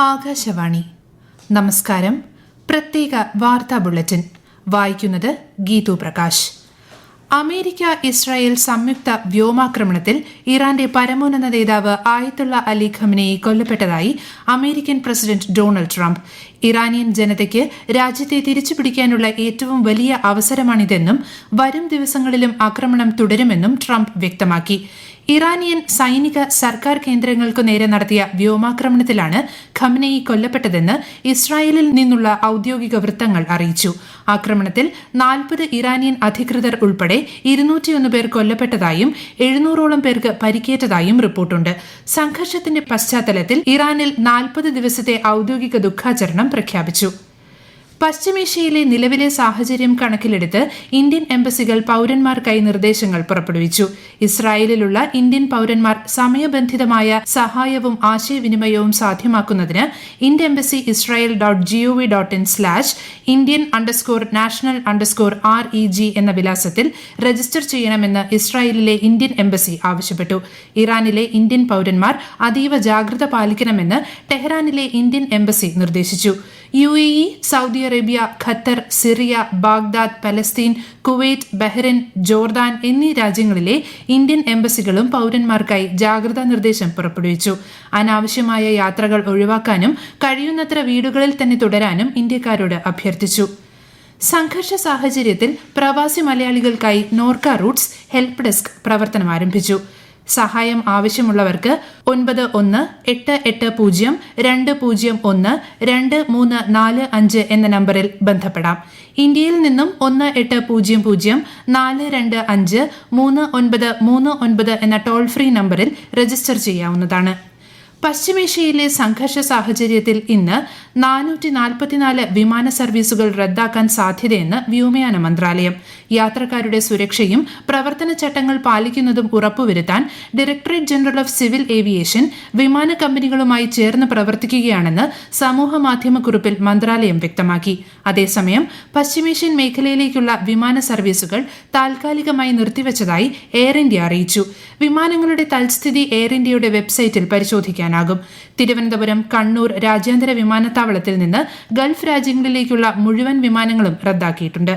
ആകാശവാണി. നമസ്കാരം. പ്രത്യേക വാർത്താ ബുള്ളറ്റിൻ വായിക്കുന്നത് ഗീതു പ്രകാശ്. അമേരിക്ക ഇസ്രായേൽ സംയുക്ത വ്യോമാക്രമണത്തിൽ ഇറാന്റെ പരമോന്നത നേതാവ് ആയത്തുള്ള അലി ഖമനേയി കൊല്ലപ്പെട്ടതായി American president Donald Trump. Iranian ജനതയ്ക്ക് രാജ്യത്തെ തിരിച്ചുപിടിക്കാനുള്ള ഏറ്റവും വലിയ അവസരമാണിതെന്നും വരും ദിവസങ്ങളിലും ആക്രമണം തുടരുമെന്നും ട്രംപ് വ്യക്തമാക്കി. ഇറാനിയൻ സൈനിക സർക്കാർ കേന്ദ്രങ്ങൾക്കു നേരെ നടത്തിയ വ്യോമാക്രമണത്തിലാണ് ഖമനേയി കൊല്ലപ്പെട്ടതെന്ന് ഇസ്രായേലിൽ നിന്നുള്ള ഔദ്യോഗിക വൃത്തങ്ങൾ അറിയിച്ചു. ആക്രമണത്തിൽ 40 ഇറാനിയൻ അധികൃതർ ഉൾപ്പെടെ 201 പേർ കൊല്ലപ്പെട്ടതായും 700ഓളം പേർക്ക് പരിക്കേറ്റതായും റിപ്പോർട്ടുണ്ട്. സംഘർഷത്തിന്റെ പശ്ചാത്തലത്തിൽ ഇറാനിൽ 40 ദിവസത്തെ ഔദ്യോഗിക ദുഃഖാചരണം പ്രഖ്യാപിച്ചു. പശ്ചിമേഷ്യയിലെ നിലവിലെ സാഹചര്യം കണക്കിലെടുത്ത് ഇന്ത്യൻ എംബസികൾ പൌരന്മാർക്കായി നിർദ്ദേശങ്ങൾ പുറപ്പെടുവിച്ചു. ഇസ്രായേലിലുള്ള ഇന്ത്യൻ പൌരന്മാർ സമയബന്ധിതമായ സഹായവും ആശയവിനിമയവും സാധ്യമാക്കുന്നതിന് ഇന്ത്യൻ എംബസി israel.gov.in/indian_national_reg എന്ന വിലാസത്തിൽ രജിസ്റ്റർ ചെയ്യണമെന്ന് ഇസ്രായേലിലെ ഇന്ത്യൻ എംബസി ആവശ്യപ്പെട്ടു. ഇറാനിലെ ഇന്ത്യൻ പൌരന്മാർ അതീവ ജാഗ്രത പാലിക്കണമെന്ന് ടെഹ്റാനിലെ ഇന്ത്യൻ എംബസി നിർദ്ദേശിച്ചു. UAE, Saudi Arabia, Qatar, Syria, Baghdad, Palestine, Kuwait, Bahrain, Jordan എന്നീ രാജ്യങ്ങളിലെ ഇന്ത്യൻ എംബസികളും പൌരന്മാർക്കായി ജാഗ്രതാ നിർദ്ദേശം പുറപ്പെടുവിച്ചു. അനാവശ്യമായ യാത്രകൾ ഒഴിവാക്കാനും കഴിയുന്നത്ര വീടുകളിൽ തന്നെ തുടരാനും ഇന്ത്യക്കാരോട് അഭ്യർത്ഥിച്ചു. സംഘർഷ സാഹചര്യത്തിൽ പ്രവാസി മലയാളികൾക്കായി നോർക്ക റൂട്ട്സ് ഹെൽപ്പ് ഡെസ്ക് പ്രവർത്തനം ആരംഭിച്ചു. സഹായം ആവശ്യമുള്ളവർക്ക് 918020012345 എന്ന നമ്പറിൽ ബന്ധപ്പെടാം. ഇന്ത്യയിൽ നിന്നും 1800-425-3939 എന്ന ടോൾ ഫ്രീ നമ്പറിൽ രജിസ്റ്റർ ചെയ്യാവുന്നതാണ്. പശ്ചിമേഷ്യയിലെ സംഘർഷ സാഹചര്യത്തിൽ ഇന്ന് 444 വിമാന സർവീസുകൾ റദ്ദാക്കാൻ സാധ്യതയെന്ന് വ്യോമയാന മന്ത്രാലയം. യാത്രക്കാരുടെ സുരക്ഷയും പ്രവർത്തന ചട്ടങ്ങൾ പാലിക്കുന്നതും ഉറപ്പുവരുത്താൻ directorate general of civil aviation വിമാന കമ്പനികളുമായി ചേർന്ന് പ്രവർത്തിക്കുകയാണെന്ന് സമൂഹമാധ്യമക്കുറിപ്പിൽ മന്ത്രാലയം വ്യക്തമാക്കി. അതേസമയം പശ്ചിമേഷ്യൻ മേഖലയിലേക്കുള്ള വിമാന സർവീസുകൾ താൽക്കാലികമായി നിർത്തിവച്ചതായി എയർ ഇന്ത്യ അറിയിച്ചു. വിമാനങ്ങളുടെ തൽസ്ഥിതി എയർ ഇന്ത്യയുടെ വെബ്സൈറ്റിൽ പരിശോധിക്കാനാകും. തിരുവനന്തപുരം, കണ്ണൂർ രാജ്യാന്തര വിമാനത്താവളത്തിൽ നിന്ന് ഗൾഫ് രാജ്യങ്ങളിലേക്കുള്ള മുഴുവൻ വിമാനങ്ങളും റദ്ദാക്കിയിട്ടുണ്ട്.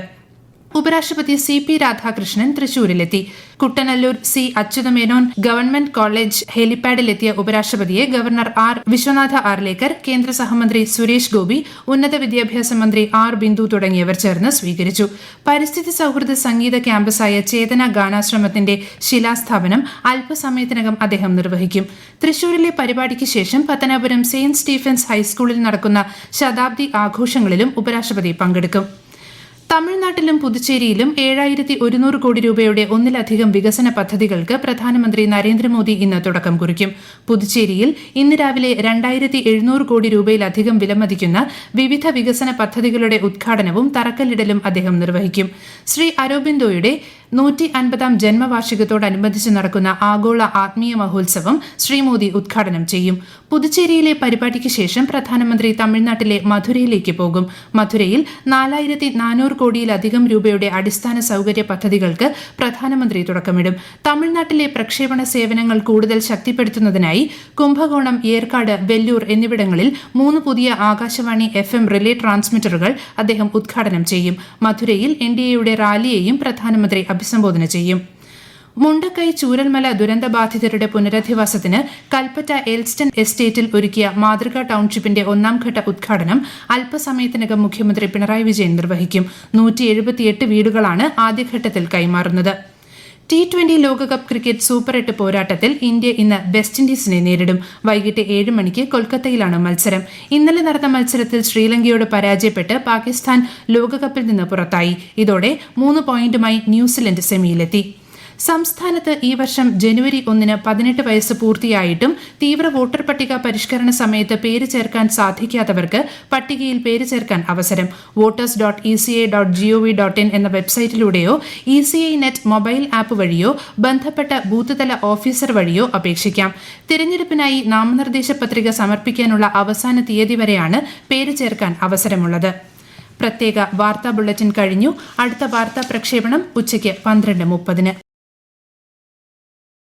ഉപരാഷ്ട്രപതി CP രാധാകൃഷ്ണൻ തൃശൂരിലെത്തി. Kuttanellur C. Achutha Menon government college ഹെലിപാഡിലെത്തിയ ഉപരാഷ്ട്രപതിയെ ഗവർണർ R. വിശ്വനാഥ ആർലേക്കർ, കേന്ദ്ര സഹമന്ത്രി സുരേഷ് ഗോപി, ഉന്നത വിദ്യാഭ്യാസ മന്ത്രി R. ബിന്ദു തുടങ്ങിയവർ ചേർന്ന് സ്വീകരിച്ചു. പരിസ്ഥിതി സൌഹൃദ സംഗീത ക്യാമ്പസായ ചേതന ഗാനാശ്രമത്തിന്റെ ശിലാസ്ഥാപനം അല്പസമയത്തിനകം അദ്ദേഹം നിർവഹിക്കും. തൃശൂരിലെ പരിപാടിക്ക് ശേഷം പത്തനാപുരം സെയിന്റ് സ്റ്റീഫൻസ് ഹൈസ്കൂളിൽ നടക്കുന്ന ശതാബ്ദി ആഘോഷങ്ങളിലും ഉപരാഷ്ട്രപതി പങ്കെടുക്കും. തമിഴ്നാട്ടിലും പുതുച്ചേരിയിലും 7100 കോടി രൂപയുടെ ഒന്നിലധികം വികസന പദ്ധതികൾക്ക് പ്രധാനമന്ത്രി നരേന്ദ്രമോദി ഇന്ന് തുടക്കം കുറിക്കും. പുതുച്ചേരിയിൽ ഇന്ന് രാവിലെ 2700 കോടി രൂപയിലധികം വിലമതിക്കുന്ന വിവിധ വികസന പദ്ധതികളുടെ ഉദ്ഘാടനവും തറക്കല്ലിടലും അദ്ദേഹം നിർവഹിക്കും. ശ്രീ അരബിന്ദോയുടെ 150ാം ജന്മവാർഷികത്തോടനുബന്ധിച്ച് നടക്കുന്ന ആഗോള ആത്മീയ മഹോത്സവം ശ്രീ മോദി ഉദ്ഘാടനം ചെയ്യും. പുതുച്ചേരിയിലെ പരിപാടിക്ക് ശേഷം പ്രധാനമന്ത്രി തമിഴ്നാട്ടിലെ മധുരയിലേക്ക് പോകും. മധുരയിൽ 4400 കോടിയിലധികം രൂപയുടെ അടിസ്ഥാന സൌകര്യ പദ്ധതികൾക്ക് പ്രധാനമന്ത്രി തുടക്കമിടും. തമിഴ്നാട്ടിലെ പ്രക്ഷേപണ സേവനങ്ങൾ കൂടുതൽ ശക്തിപ്പെടുത്തുന്നതിനായി കുംഭകോണം, ഏർക്കാട്, വെല്ലൂർ എന്നിവിടങ്ങളിൽ 3 പുതിയ ആകാശവാണി FM റിലേ ട്രാൻസ്മിറ്ററുകൾ അദ്ദേഹം ഉദ്ഘാടനം ചെയ്യും. മധുരയിൽ NDAയുടെ റാലിയെയും പ്രധാനമന്ത്രി അഭിസംബോധന ചെയ്യും. മുണ്ടക്കൈ ചൂരൽമല ദുരന്തബാധിതരുടെ പുനരധിവാസത്തിന് കൽപ്പറ്റ എൽസ്റ്റൺ എസ്റ്റേറ്റിൽ ഒരുക്കിയ മാതൃകാ ടൌൺഷിപ്പിന്റെ 1ാം ഘട്ട ഉദ്ഘാടനം അല്പസമയത്തിനകം മുഖ്യമന്ത്രി പിണറായി വിജയൻ നിർവഹിക്കും. 178 വീടുകളാണ് ആദ്യഘട്ടത്തിൽ കൈമാറുന്നത്. T20 ലോകകപ്പ് ക്രിക്കറ്റ് സൂപ്പർ 8 പോരാട്ടത്തിൽ ഇന്ത്യ ഇന്ന് വെസ്റ്റ് ഇൻഡീസിനെ നേരിടും. വൈകിട്ട് 7 മണിക്ക് കൊൽക്കത്തയിലാണ് മത്സരം. ഇന്നലെ നടന്ന മത്സരത്തിൽ ശ്രീലങ്കയോട് പരാജയപ്പെട്ട് പാകിസ്ഥാൻ ലോകകപ്പിൽ നിന്ന് പുറത്തായി. ഇതോടെ 3 പോയിന്റുമായി ന്യൂസിലൻഡ് സെമിയിലെത്തി. സംസ്ഥാനത്ത് ഈ വർഷം ജനുവരി 1-ന് 18 വയസ്സ് പൂർത്തിയായിട്ടും തീവ്ര വോട്ടർ പട്ടിക പരിഷ്കരണ സമയത്ത് പേര് ചേർക്കാൻ സാധിക്കാത്തവർക്ക് പട്ടികയിൽ പേര് ചേർക്കാൻ അവസരം. voters.eca.gov.in എന്ന വെബ്സൈറ്റിലൂടെയോ ECI നെറ്റ് മൊബൈൽ ആപ്പ് വഴിയോ ബന്ധപ്പെട്ട ബൂത്ത് തല ഓഫീസർ വഴിയോ അപേക്ഷിക്കാം. തിരഞ്ഞെടുപ്പിനായി നാമനിർദ്ദേശ പത്രിക സമർപ്പിക്കാനുള്ള അവസാന തീയതി വരെയാണ് പേര് ചേർക്കാൻ അവസരമുള്ളത്. പ്രത്യേക വാർത്താ ബുള്ളറ്റിൻ കഴിഞ്ഞു. അടുത്ത വാർത്താ പ്രക്ഷേപണം ഉച്ചയ്ക്ക് 12:30.